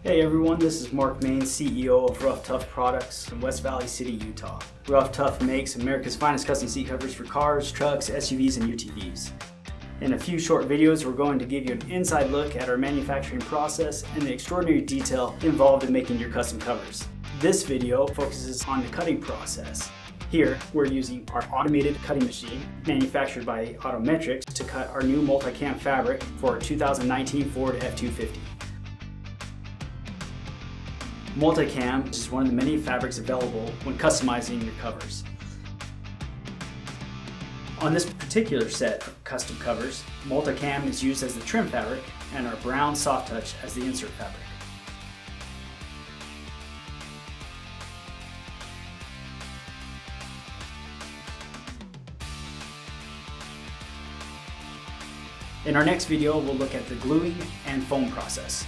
Hey everyone, this is Mark Main, CEO of Ruff Tuff Products in West Valley City, Utah. Ruff Tuff makes America's finest custom seat covers for cars, trucks, SUVs, and UTVs. In a few short videos, we're going to give you an inside look at our manufacturing process and the extraordinary detail involved in making your custom covers. This video focuses on the cutting process. Here, we're using our automated cutting machine, manufactured by Autometrics, to cut our new MultiCam fabric for our 2019 Ford F-250. MultiCam is one of the many fabrics available when customizing your covers. On this particular set of custom covers, MultiCam is used as the trim fabric and our brown soft touch as the insert fabric. In our next video, we'll look at the gluing and foam process.